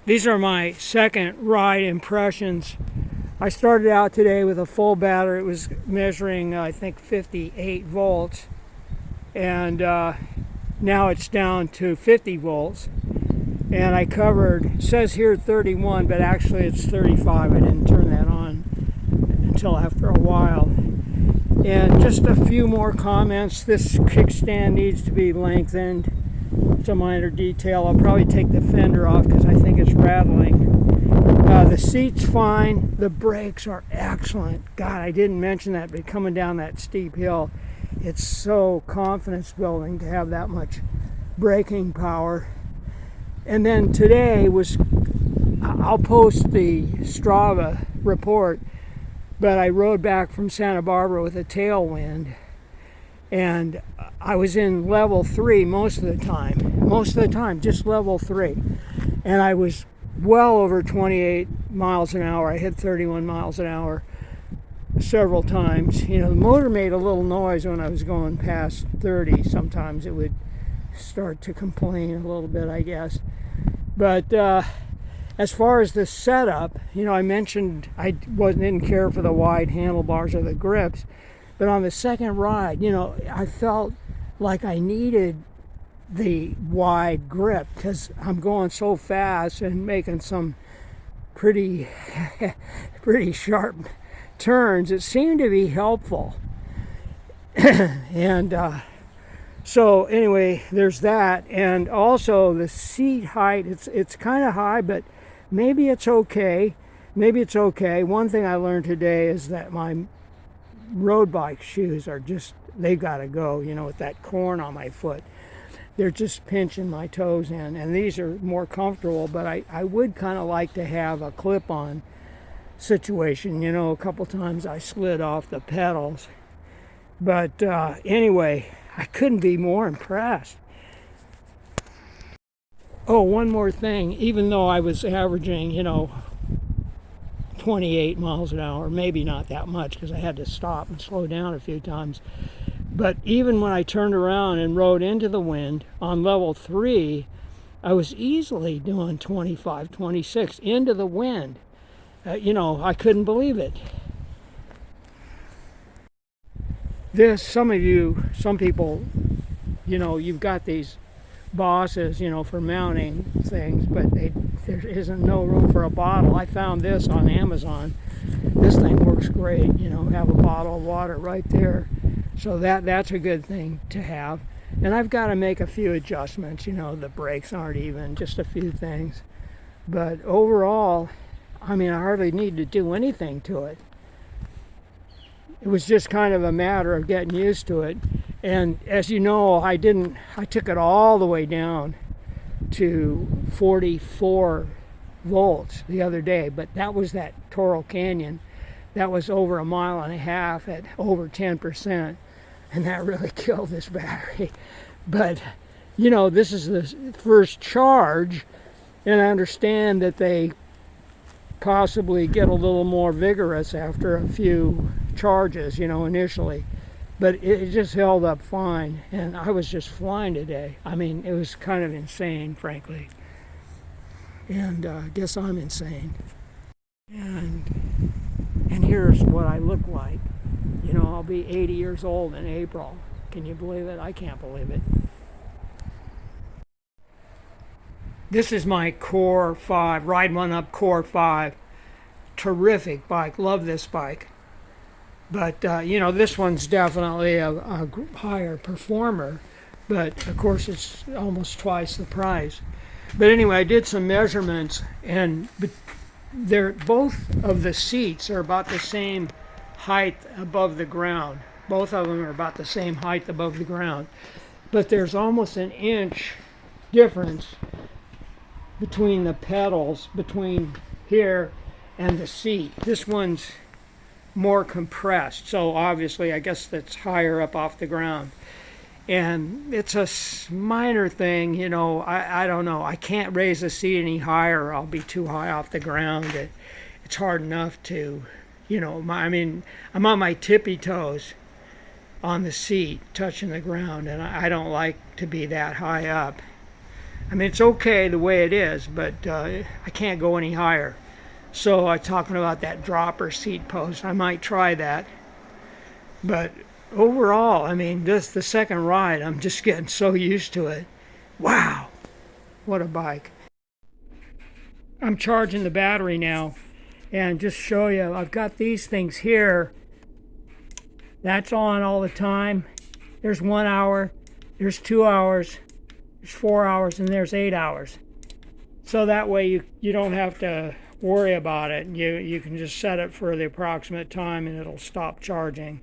These are my second ride impressions. I started out today with a full battery. It was measuring, I think, 58 volts. And now it's down to 50 volts. And I covered, it says here 31, but actually it's 35. I didn't turn that on until after a while. And just a few more comments. This kickstand needs to be lengthened. It's a minor detail. I'll probably take the fender off because I think it's rattling. The seat's fine. The brakes are excellent. God, I didn't mention that, but coming down that steep hill, it's so confidence building to have that much braking power. And then today was, I'll post the Strava report, but I rode back from Santa Barbara with a tailwind, and I was in level 3 most of the time, just level 3. And I was well over 28 miles an hour. I hit 31 miles an hour several times. You know, the motor made a little noise when I was going past 30. Sometimes it would start to complain a little bit, I guess. But as far as the setup, you know, I mentioned I didn't care for the wide handlebars or the grips, but on the second ride, you know, I felt like I needed the wide grip because I'm going so fast and making some pretty sharp turns. It seemed to be helpful. And so anyway, there's that. And also the seat height, it's kind of high, but maybe it's okay. One thing I learned today is that my road bike shoes are just, they've got to go, you know, with that corn on my foot. They're just pinching my toes in, and these are more comfortable, but I would kind of like to have a clip-on situation. You know, a couple times I slid off the pedals. But anyway, I couldn't be more impressed. Oh, one more thing. Even though I was averaging, you know, 28 miles an hour, maybe not that much because I had to stop and slow down a few times. But even when I turned around and rode into the wind on level 3, I was easily doing 25, 26 into the wind. You know, I couldn't believe it. Some people, you know, you've got these bosses, you know, for mounting things, but there isn't no room for a bottle. I found this on Amazon. This thing works great, you know, have a bottle of water right there. So that's a good thing to have. And I've got to make a few adjustments, you know, the brakes aren't even, just a few things. But overall, I mean, I hardly need to do anything to it. It was just kind of a matter of getting used to it. And as you know, I took it all the way down to 44 volts the other day, but that was that Toro Canyon. That was over 1.5 miles at over 10%, and that really killed this battery. But, you know, this is the first charge, and I understand that they possibly get a little more vigorous after a few charges, you know, initially. But it just held up fine, and I was just flying today. I mean, it was kind of insane, frankly. And I guess I'm insane. And here's what I look like. You know, I'll be 80 years old in April. Can you believe it? I can't believe it. This is my Core 5, Ride One Up Core 5. Terrific bike. Love this bike. But, you know, this one's definitely a higher performer. But, of course, it's almost twice the price. But anyway, I did some measurements, and both of the seats are about the same height above the ground. Both of them are about the same height above the ground. But there's almost an inch difference between the pedals, between here and the seat. This one's more compressed, so obviously I guess that's higher up off the ground. And it's a minor thing, you know, I don't know. I can't raise the seat any higher. I'll be too high off the ground. It's hard enough to, you know, I'm on my tippy toes on the seat, touching the ground, and I don't like to be that high up. I mean, it's okay the way it is, but I can't go any higher. So I'm talking about that dropper seat post. I might try that. But overall, I mean, just the second ride, I'm just getting so used to it. Wow, what a bike. I'm charging the battery now, and just show you, I've got these things here. That's on all the time. There's 1 hour, there's 2 hours, there's 4 hours, and there's 8 hours. So that way you don't have to worry about it. You can just set it for the approximate time and it'll stop charging.